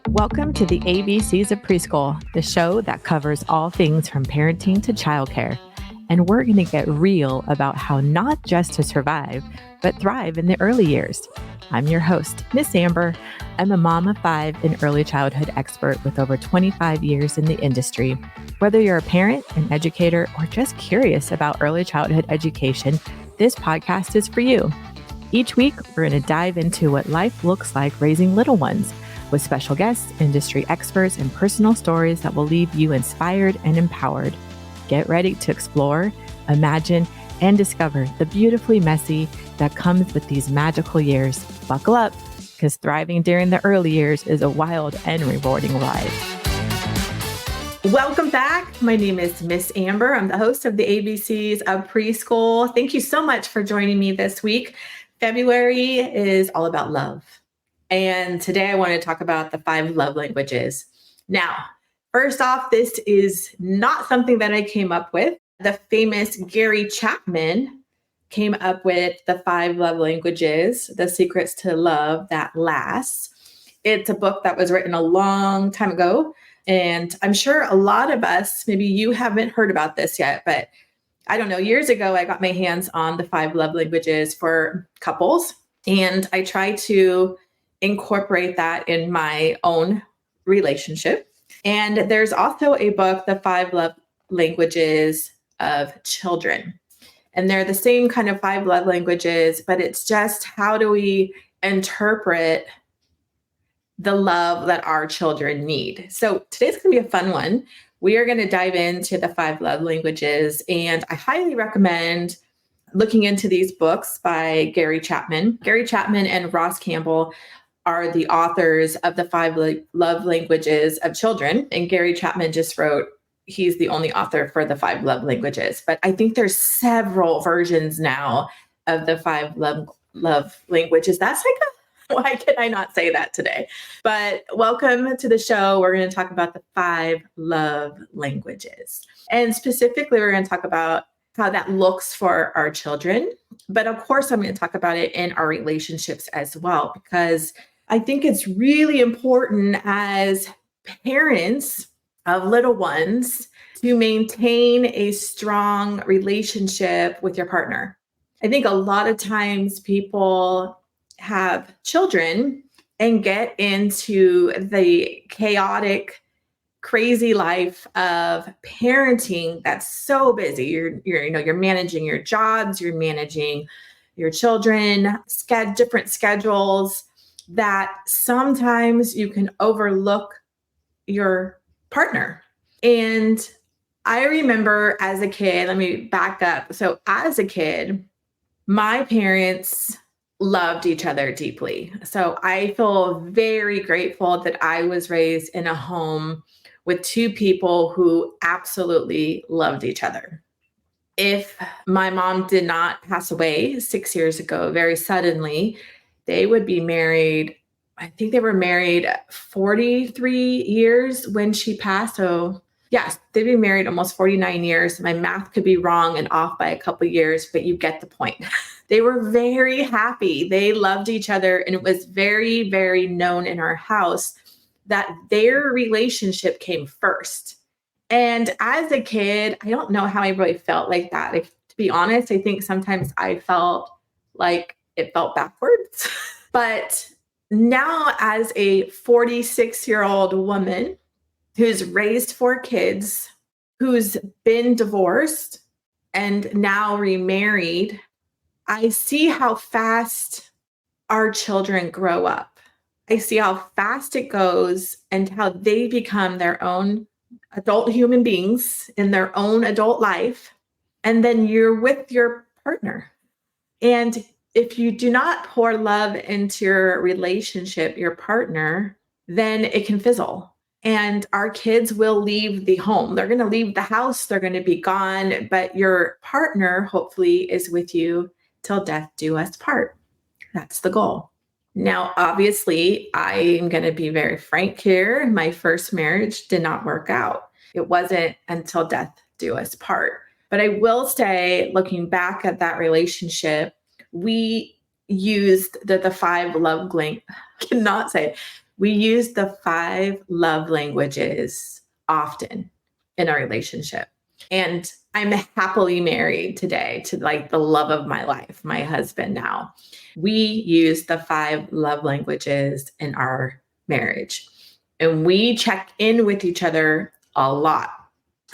Welcome to the ABCs of Preschool, the show that covers all things from parenting to childcare. And we're going to get real about how not just to survive, but thrive in the early years. I'm your host, Miss Amber. I'm a mom of 5 and early childhood expert with over 25 years in the industry. Whether you're a parent, an educator, or just curious about early childhood education, this podcast is for you. Each week, we're going to dive into what life looks like raising little ones, with special guests, industry experts, and personal stories that will leave you inspired and empowered. Get ready to explore, imagine, and discover the beautifully messy that comes with these magical years. Buckle up, because thriving during the early years is a wild and rewarding ride. Welcome back. My name is Miss Amber. I'm the host of the ABCs of Preschool. Thank you so much for joining me this week. February is all about love. And today I want to talk about the 5 love languages. Now, first off, this is not something that I came up with. The famous Gary Chapman came up with the 5 love languages, The Secrets to Love That Lasts. It's a book that was written a long time ago. And I'm sure a lot of us, maybe you haven't heard about this yet, but I don't know, years ago, I got my hands on the 5 love languages for couples. And I try to incorporate that in my own relationship. And there's also a book, The 5 Love Languages of Children. And they're the same kind of 5 love languages, but it's just how do we interpret the love that our children need. So today's going to be a fun one. We are going to dive into the 5 love languages, and I highly recommend looking into these books by Gary Chapman. Gary Chapman and Ross Campbell are the authors of the 5 love languages of children. And Gary Chapman just wrote, he's the only author for the 5 love languages. But I think there's several versions now of the 5 love languages. That's like, why can I not say that today? But welcome to the show. We're going to talk about the 5 love languages. And specifically, we're going to talk about how that looks for our children. But of course, I'm going to talk about it in our relationships as well, because I think it's really important as parents of little ones to maintain a strong relationship with your partner. I think a lot of times people have children and get into the chaotic, crazy life of parenting that's so busy. You're managing your jobs, you're managing your children, different schedules, that sometimes you can overlook your partner. And I remember as a kid, let me back up. So as a kid, my parents loved each other deeply. So I feel very grateful that I was raised in a home with 2 people who absolutely loved each other. If my mom did not pass away 6 years ago, very suddenly, they would be married. I think they were married 43 years when she passed. So yes, they'd be married almost 49 years. My math could be wrong and off by a couple of years, but you get the point. They were very happy. They loved each other. And it was very, very known in our house that their relationship came first. And as a kid, I don't know how I really felt like that. To be honest, I think sometimes I felt like it felt backwards. But now as a 46-year-old woman who's raised 4 kids, who's been divorced and now remarried, I see how fast our children grow up. I see how fast it goes and how they become their own adult human beings in their own adult life. And then you're with your partner. And if you do not pour love into your relationship, your partner, then it can fizzle. And our kids will leave the home. They're going to leave the house. They're going to be gone. But your partner, hopefully, is with you till death do us part. That's the goal. Now, obviously, I'm going to be very frank here. My first marriage did not work out. It wasn't until death do us part. But I will say, looking back at that relationship, we used the five love language. Cannot say it. We use the five love languages often in our relationship. And I'm happily married today to like the love of my life, my husband now. We use the five love languages in our marriage. And we check in with each other a lot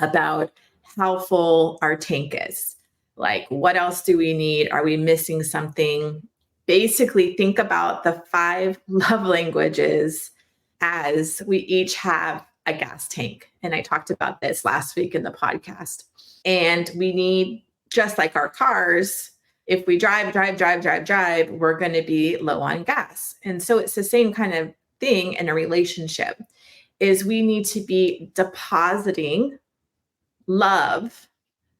about how full our tank is. Like, what else do we need? Are we missing something? Basically, think about the five love languages as we each have a gas tank. And I talked about this last week in the podcast. And we need, just like our cars, if we drive, we're going to be low on gas. And so it's the same kind of thing in a relationship, is we need to be depositing love,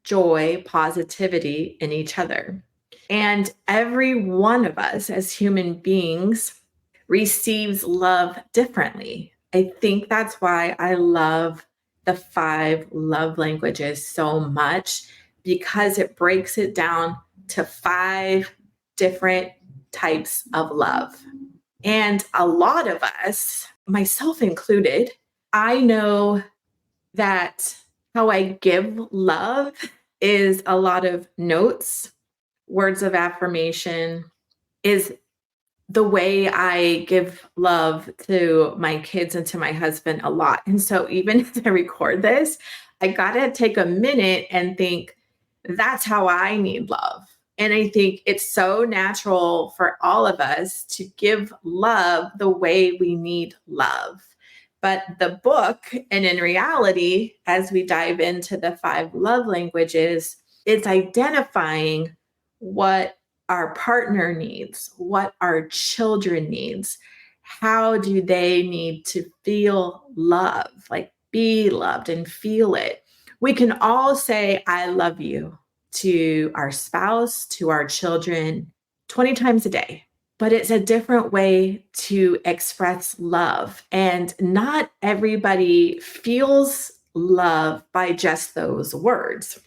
joy, positivity in each other. And every one of us as human beings receives love differently. I think that's why I love the five love languages so much, because it breaks it down to five different types of love. And a lot of us, myself included, I know that how I give love is a lot of notes, words of affirmation, is the way I give love to my kids and to my husband a lot. And so even as I record this, I got to take a minute and think, that's how I need love. And I think it's so natural for all of us to give love the way we need love. But the book, and in reality, as we dive into the five love languages, it's identifying what our partner needs, what our children needs. How do they need to feel love, like be loved and feel it? We can all say, I love you to our spouse, to our children, 20 times a day. But it's a different way to express love. And not everybody feels love by just those words.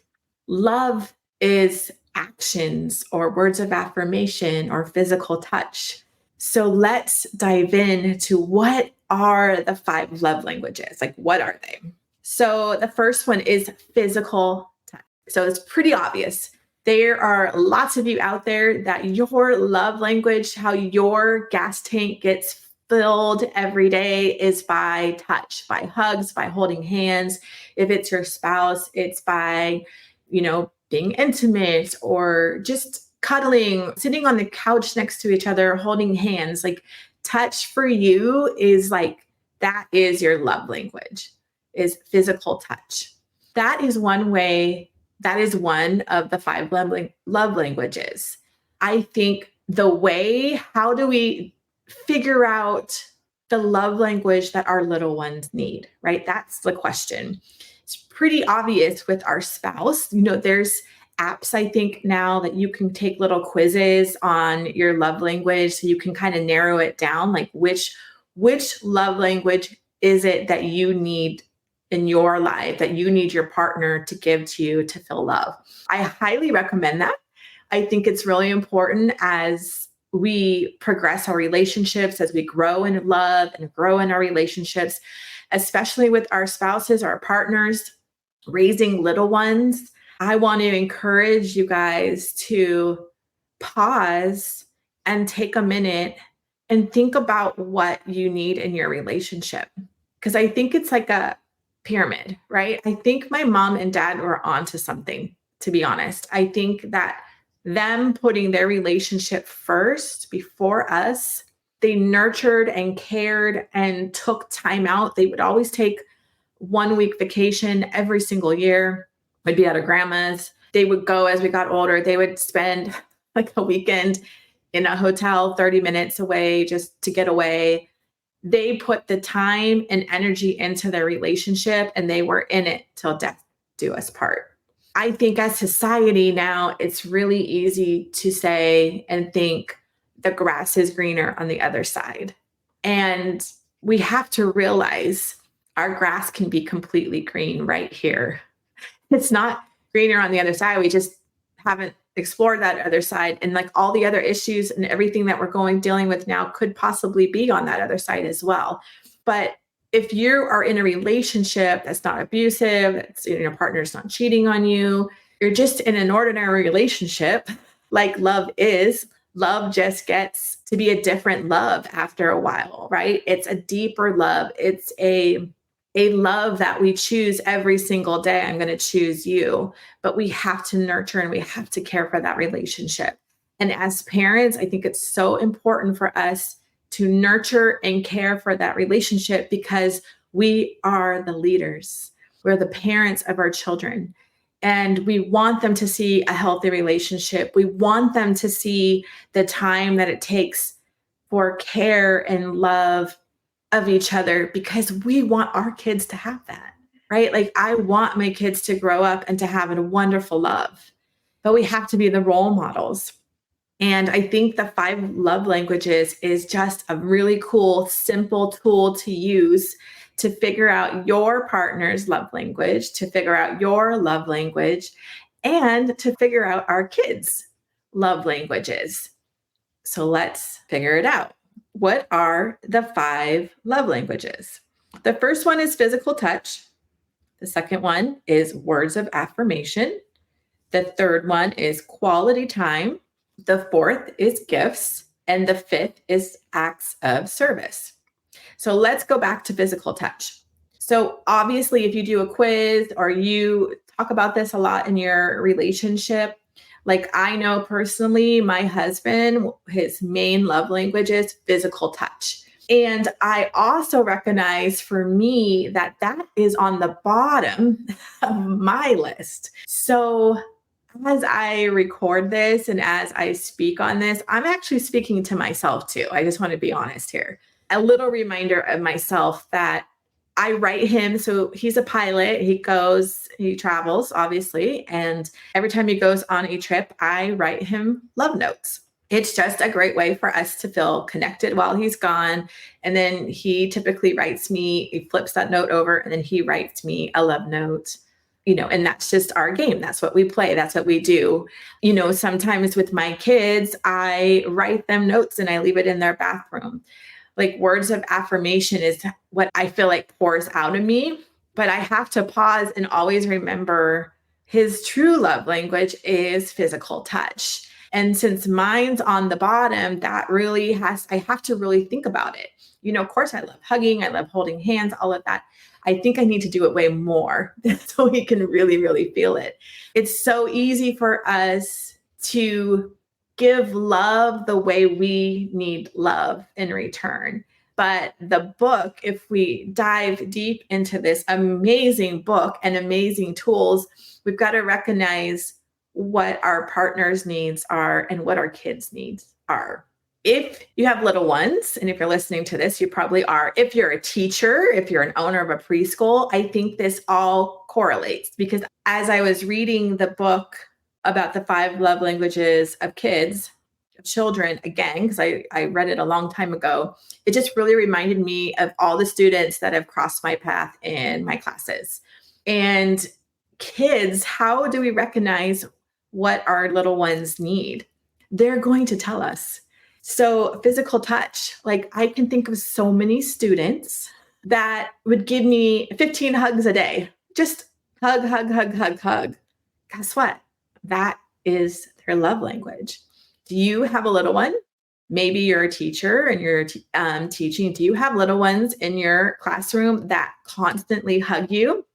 Love is actions or words of affirmation or physical touch. So let's dive into what are the five love languages? Like, what are they? So the first one is physical touch. So it's pretty obvious. There are lots of you out there that your love language, how your gas tank gets filled every day, is by touch, by hugs, by holding hands. If it's your spouse, it's by, being intimate or just cuddling, sitting on the couch next to each other, holding hands. Like, touch for you is like, that is your love language, is physical touch. That is one way. That is one of the five love languages. I think how do we figure out the love language that our little ones need, right? That's the question. It's pretty obvious with our spouse. There's apps, I think, now that you can take little quizzes on your love language, so you can kind of narrow it down, like which love language is it that you need in your life, that you need your partner to give to you to feel love. I highly recommend that. I think it's really important as we progress our relationships, as we grow in love and grow in our relationships, especially with our spouses, our partners, raising little ones. I want to encourage you guys to pause and take a minute and think about what you need in your relationship. Because I think it's like a pyramid, right? I think my mom and dad were onto something, to be honest. I think that them putting their relationship first before us, they nurtured and cared and took time out. They would always take 1 week vacation every single year. I'd be at a grandma's. They would go, as we got older, they would spend like a weekend in a hotel 30 minutes away just to get away. They put the time and energy into their relationship, and they were in it till death do us part. I think as society now, it's really easy to say and think the grass is greener on the other side. And we have to realize our grass can be completely green right here. It's not greener on the other side. We just haven't explore that other side, and like all the other issues and everything that we're dealing with now could possibly be on that other side as well. But if you are in a relationship that's not abusive, that's, your partner's not cheating on you, you're just in an ordinary relationship like love is, love just gets to be a different love after a while, right? It's a deeper love. It's a love that we choose every single day. I'm going to choose you, but we have to nurture and we have to care for that relationship. And as parents, I think it's so important for us to nurture and care for that relationship because we are the leaders. We're the parents of our children. And we want them to see a healthy relationship. We want them to see the time that it takes for care and love of each other because we want our kids to have that, right? Like I want my kids to grow up and to have a wonderful love, but we have to be the role models. And I think the 5 love languages is just a really cool, simple tool to use to figure out your partner's love language, to figure out your love language, and to figure out our kids' love languages. So let's figure it out. What are the 5 love languages? The first one is physical touch. The second one is words of affirmation. The third one is quality time. The fourth is gifts. And the fifth is acts of service. So let's go back to physical touch. So obviously, if you do a quiz or you talk about this a lot in your relationship, like I know personally, my husband, his main love language is physical touch. And I also recognize for me that that is on the bottom of my list. So as I record this and as I speak on this, I'm actually speaking to myself too. I just want to be honest here. A little reminder of myself that I write him. So he's a pilot. He travels, obviously. And every time he goes on a trip, I write him love notes. It's just a great way for us to feel connected while he's gone. And then he typically he flips that note over and then he writes me a love note, and that's just our game. That's what we play. That's what we do. Sometimes with my kids, I write them notes and I leave it in their bathroom. Like words of affirmation is what I feel like pours out of me, but I have to pause and always remember his true love language is physical touch. And since mine's on the bottom, I have to really think about it. Of course I love hugging, I love holding hands, all of that. I think I need to do it way more so he can really, really feel it. It's so easy for us to give love the way we need love in return. But the book, if we dive deep into this amazing book and amazing tools, we've got to recognize what our partner's needs are and what our kids' needs are. If you have little ones, and if you're listening to this, you probably are. If you're a teacher, if you're an owner of a preschool, I think this all correlates because as I was reading the book about the 5 love languages of children, again, because I read it a long time ago, it just really reminded me of all the students that have crossed my path in my classes. And kids, how do we recognize what our little ones need? They're going to tell us. So physical touch, like I can think of so many students that would give me 15 hugs a day. Just hug, hug, hug, hug, hug. Guess what? That is their love language. Do you have a little one? Maybe you're a teacher and you're teaching. Do you have little ones in your classroom that constantly hug you?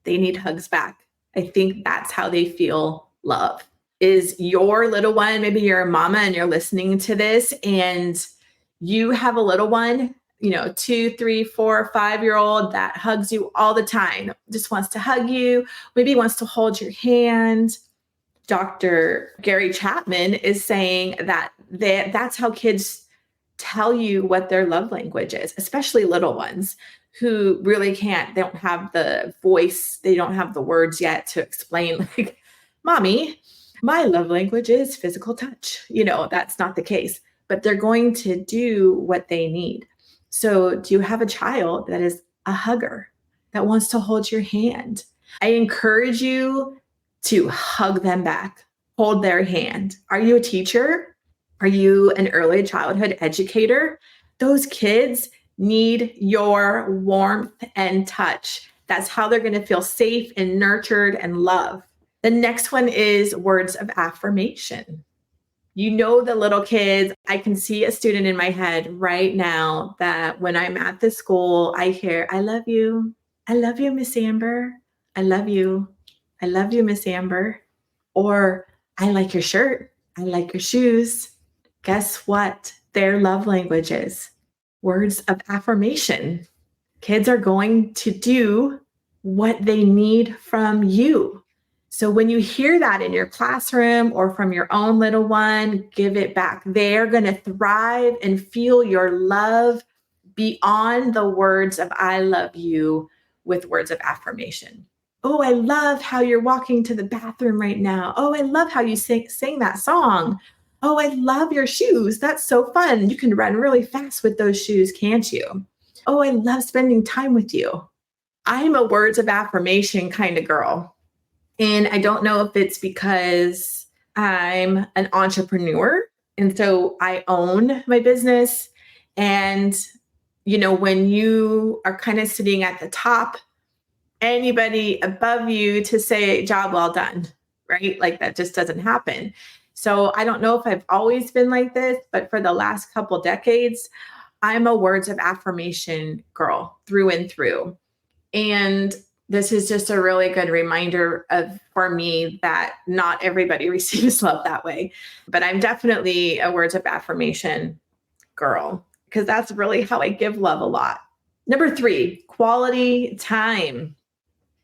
They need hugs back. I think that's how they feel love. Is your little one, maybe you're a mama and you're listening to this and you have a little one, 2, 3, 4, 5-year-old that hugs you all the time, just wants to hug you, maybe wants to hold your hand. Dr. Gary Chapman is saying that that's how kids tell you what their love language is, especially little ones who really they don't have the voice, they don't have the words yet to explain, like, mommy, my love language is physical touch. That's not the case, but they're going to do what they need. So do you have a child that is a hugger, that wants to hold your hand? I encourage you to hug them back. hold their hand. Are you a teacher? Are you an early childhood educator? Those kids need your warmth and touch. That's how they're going to feel safe and nurtured and loved. The next one is words of affirmation. You know, the little kids, I can see a student in my head right now that when I'm at the school, I hear, I love you. I love you, Miss Amber. I love you. I love you, Miss Amber. Or I like your shirt. I like your shoes. Guess what? Their love language is words of affirmation. Kids are going to do what they need from you. So when you hear that in your classroom or from your own little one, give it back. They're going to thrive and feel your love beyond the words of I love you with words of affirmation. Oh, I love how you're walking to the bathroom right now. Oh, I love how you sing that song. Oh, I love your shoes. That's so fun. You can run really fast with those shoes, can't you? Oh, I love spending time with you. I'm a words of affirmation kind of girl. And I don't know if it's because I'm an entrepreneur. And so I own my business. And, when you are kind of sitting at the top, anybody above you to say, job well done, right? Like that just doesn't happen. So I don't know if I've always been like this, but for the last couple decades, I'm a words of affirmation girl through and through. And this is just a really good reminder for me that not everybody receives love that way. But I'm definitely a words of affirmation girl because that's really how I give love a lot. Number 3, quality time.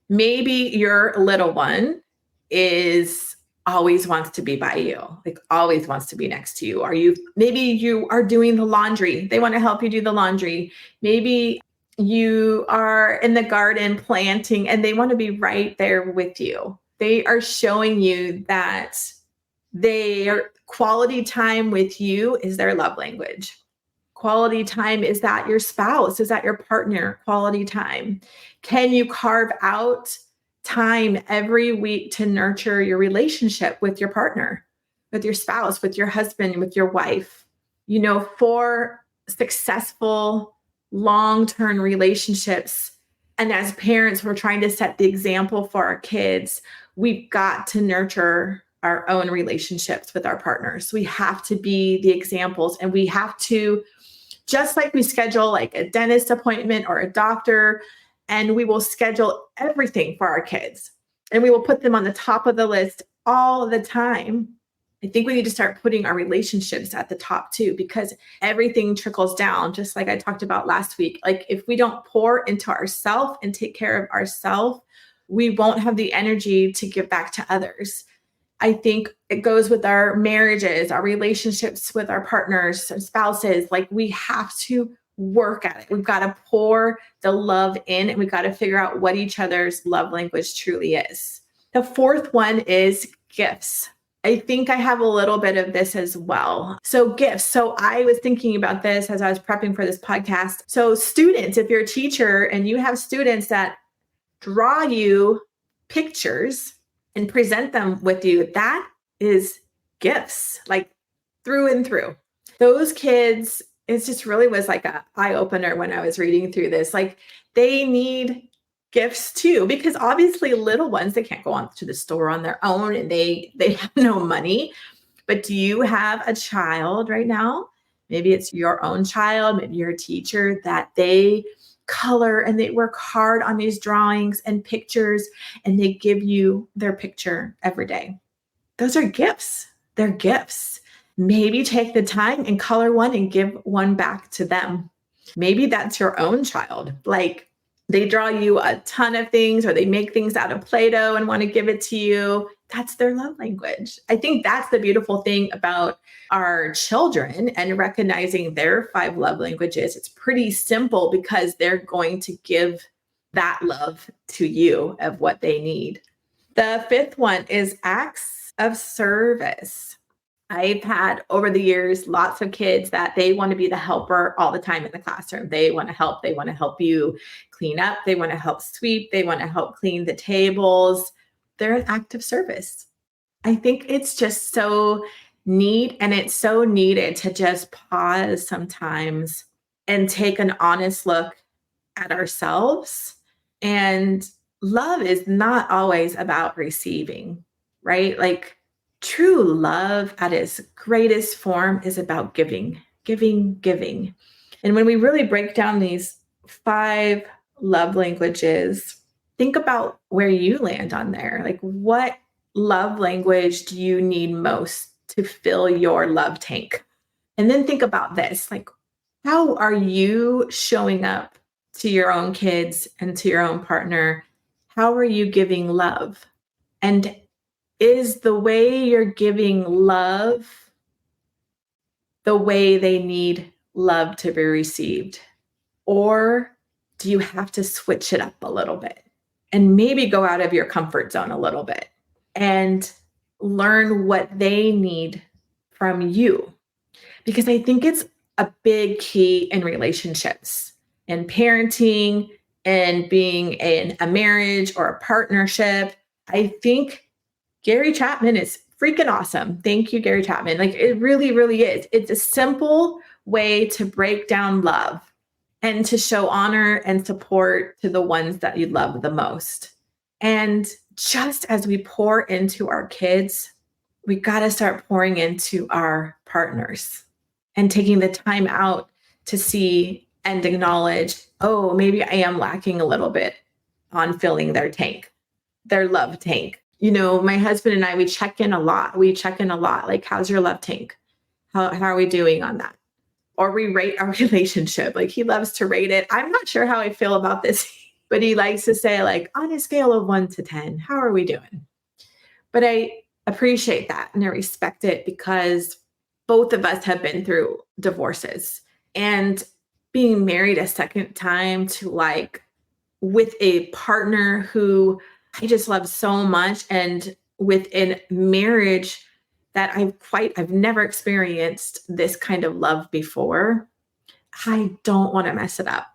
Maybe your little one is always wants to be by you, like always wants to be next to you. Maybe you are doing the laundry. They want to help you do the laundry. Maybe you are in the garden planting and they want to be right there with you. They are showing you that their quality time with you is their love language. Quality time, is that your spouse? Is that your partner? Quality time. Can you carve out time every week to nurture your relationship with your partner, with your spouse, with your husband, with your wife? For successful long-term relationships, and as parents, we're trying to set the example for our kids. We've got to nurture our own relationships with our partners. We have to be the examples, and we have to, just like we schedule like a dentist appointment or a doctor, and we will schedule everything for our kids and we will put them on the top of the list all the time. I think we need to start putting our relationships at the top too, because everything trickles down, just like I talked about last week. Like if we don't pour into ourselves and take care of ourselves, we won't have the energy to give back to others. I think it goes with our marriages, our relationships with our partners, our spouses. Like we have to work at it. We've got to pour the love in and we've got to figure out what each other's love language truly is. The 4th one is gifts. I think I have a little bit of this as well. So gifts. So I was thinking about this as I was prepping for this podcast. So students, if you're a teacher and you have students that draw you pictures and present them with you, that is gifts, like through and through. Those kids, it just really was like an eye opener when I was reading through this. Like they need gifts too, because obviously little ones, they can't go on to the store on their own and they have no money. But do you have a child right now? Maybe it's your own child, maybe you're a teacher that they color and they work hard on these drawings and pictures and they give you their picture every day. Those are gifts. They're gifts. Maybe take the time and color one and give one back to them. Maybe that's your own child. Like they draw you a ton of things or they make things out of Play-Doh and want to give it to you. That's their love language. I think that's the beautiful thing about our children and recognizing their 5 love languages. It's pretty simple because they're going to give that love to you of what they need. The 5th one is acts of service. I've had over the years lots of kids that they want to be the helper all the time in the classroom. They want to help. They want to help you clean up. They want to help sweep. They want to help clean the tables. They're an act of service. I think it's just so neat and it's so needed to just pause sometimes and take an honest look at ourselves. And love is not always about receiving, right? Like true love at its greatest form is about giving, giving, giving. And when we really break down these 5 love languages, think about where you land on there. Like, what love language do you need most to fill your love tank? And then think about this, like, how are you showing up to your own kids and to your own partner? How are you giving love? And is the way you're giving love the way they need love to be received? Or do you have to switch it up a little bit and maybe go out of your comfort zone a little bit and learn what they need from you? Because I think it's a big key in relationships and parenting and being in a marriage or a partnership. I think Gary Chapman is freaking awesome. Thank you, Gary Chapman. Like, it really, really is. It's a simple way to break down love and to show honor and support to the ones that you love the most. And just as we pour into our kids, we got to start pouring into our partners and taking the time out to see and acknowledge, oh, maybe I am lacking a little bit on filling their tank, their love tank. You know, my husband and I, we check in a lot. Like, how's your love tank? How are we doing on that? Or we rate our relationship. Like, he loves to rate it. I'm not sure how I feel about this, but he likes to say, like, on a scale of 1 to 10, how are we doing? But I appreciate that and I respect it because both of us have been through divorces, and being married a second time to, like, with a partner who I just love so much, and within marriage that I've never experienced this kind of love before. I don't want to mess it up.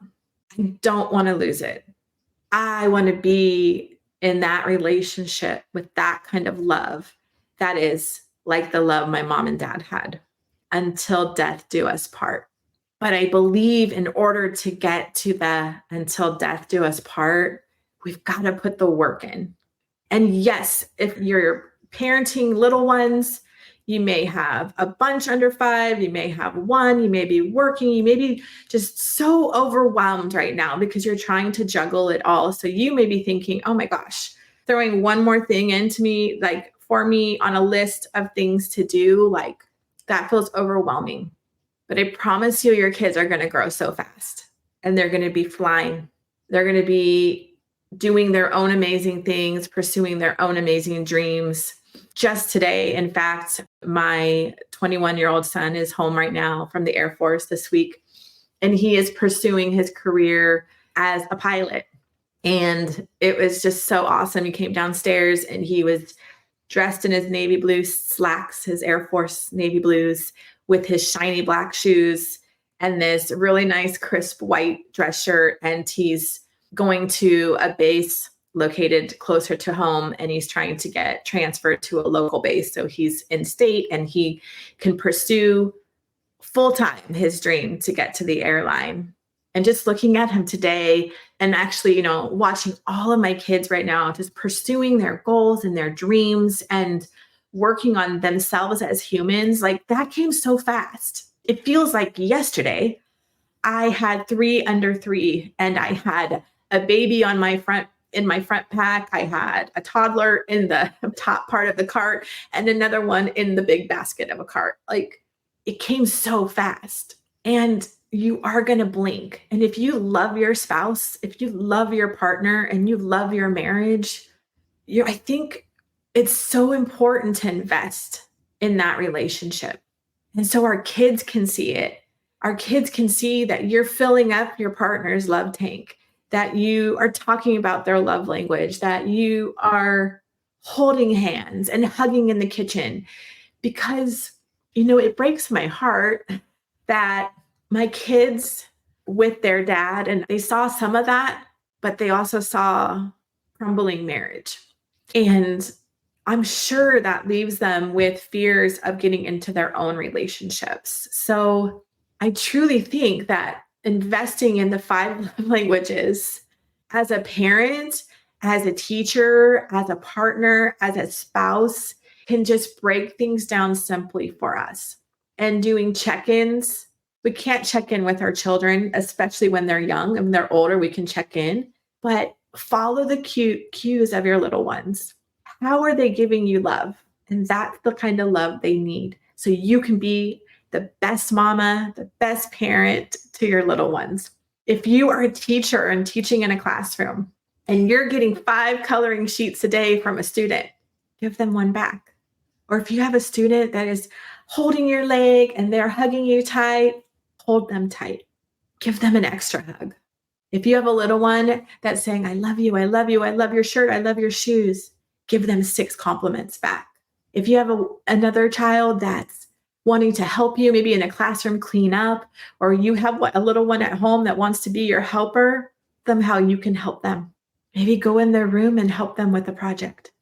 I don't want to lose it. I want to be in that relationship with that kind of love that is like the love my mom and dad had, until death do us part. But I believe in order to get to the until death do us part, we've got to put the work in. And yes, if you're parenting little ones, you may have a bunch under 5, you may have one, you may be working, you may be just so overwhelmed right now because you're trying to juggle it all. So you may be thinking, oh my gosh, throwing one more thing into me, like for me on a list of things to do, like that feels overwhelming. But I promise you, your kids are going to grow so fast and they're going to be flying. They're going to be doing their own amazing things, pursuing their own amazing dreams. Just today, in fact, my 21-year-old son is home right now from the Air Force this week, and he is pursuing his career as a pilot. And it was just so awesome. He came downstairs and he was dressed in his navy blue slacks, his Air Force navy blues, with his shiny black shoes and this really nice crisp white dress shirt. And he's going to a base located closer to home, and he's trying to get transferred to a local base. So he's in state and he can pursue full-time his dream to get to the airline. And just looking at him today and actually, you know, watching all of my kids right now, just pursuing their goals and their dreams and working on themselves as humans, like that came so fast. It feels like yesterday I had 3 under 3 and I had a baby on my front in my front pack. I had a toddler in the top part of the cart and another one in the big basket of a cart. Like, it came so fast. And you are going to blink. And if you love your spouse, if you love your partner and you love your marriage, I think it's so important to invest in that relationship. And so our kids can see it. Our kids can see that you're filling up your partner's love tank, that you are talking about their love language, that you are holding hands and hugging in the kitchen. Because, you know, it breaks my heart that my kids with their dad, and they saw some of that, but they also saw crumbling marriage. And I'm sure that leaves them with fears of getting into their own relationships. So I truly think that investing in the five love languages as a parent, as a teacher, as a partner, as a spouse can just break things down simply for us. And doing check ins, we can't check in with our children, especially when they're young. And when they're older, we can check in, but follow the cues of your little ones. How are they giving you love? And that's the kind of love they need. So you can be the best mama, the best parent to your little ones. If you are a teacher and teaching in a classroom and you're getting 5 coloring sheets a day from a student, give them one back. Or if you have a student that is holding your leg and they're hugging you tight, hold them tight. Give them an extra hug. If you have a little one that's saying, I love you, I love you, I love your shirt, I love your shoes, give them 6 compliments back. If you have another child that's wanting to help you, maybe in a classroom clean up, or you have a little one at home that wants to be your helper, them how you can help them. Maybe go in their room and help them with a project.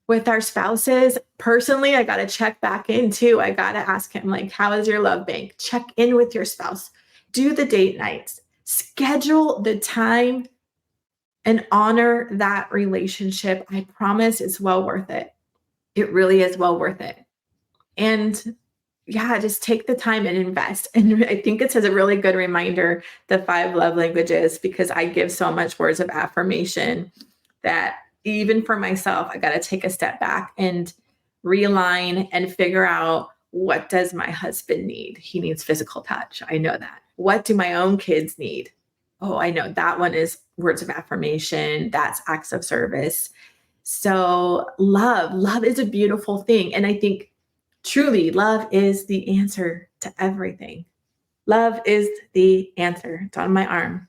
With our spouses, personally, I got to check back in too. I got to ask him, like, how is your love bank? Check in with your spouse. Do the date nights. Schedule the time and honor that relationship. I promise it's well worth it. It really is well worth it. And yeah, just take the time and invest. And I think it's a really good reminder, the 5 love languages, because I give so much words of affirmation that even for myself, I got to take a step back and realign and figure out, what does my husband need? He needs physical touch. I know that. What do my own kids need? Oh, I know that one is words of affirmation. That's acts of service. So love is a beautiful thing. And I think truly love is the answer to everything. Love is the answer. It's on my arm.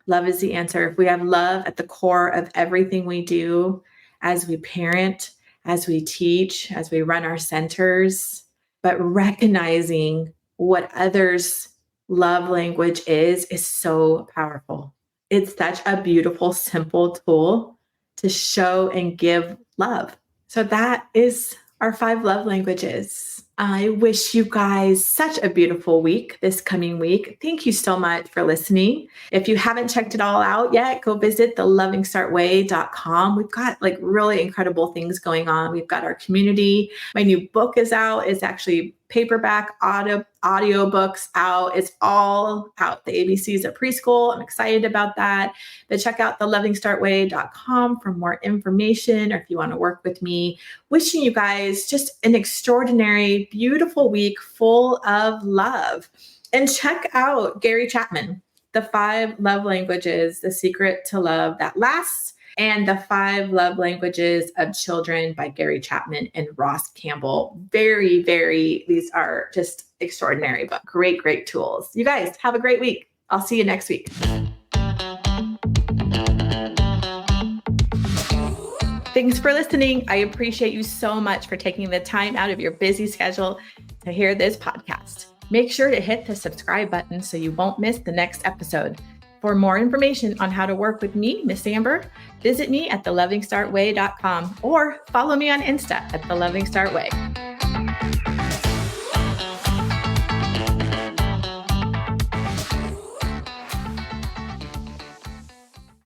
Love is the answer. If we have love at the core of everything we do, as we parent, as we teach, as we run our centers, but recognizing what others' love language is so powerful. It's such a beautiful, simple tool to show and give love. So that is our 5 love languages. I wish you guys such a beautiful week this coming week. Thank you so much for listening. If you haven't checked it all out yet, go visit thelovingstartway.com. We've got like really incredible things going on. We've got our community. My new book is out. It's actually paperback, audio books out. It's all out. The ABCs of preschool. I'm excited about that. But check out thelovingstartway.com for more information, or if you want to work with me. Wishing you guys just an extraordinary, beautiful week full of love. And check out Gary Chapman, The 5 Love Languages, The Secret to Love That Lasts, and The 5 Love Languages of Children by Gary Chapman and Ross Campbell. These are just extraordinary, but great tools. You guys have a great week. I'll see you next week. Thanks for listening. I appreciate you so much for taking the time out of your busy schedule to hear this podcast. Make sure to hit the subscribe button so you won't miss the next episode. For more information on how to work with me, Miss Amber, visit me at thelovingstartway.com or follow me on Insta at thelovingstartway.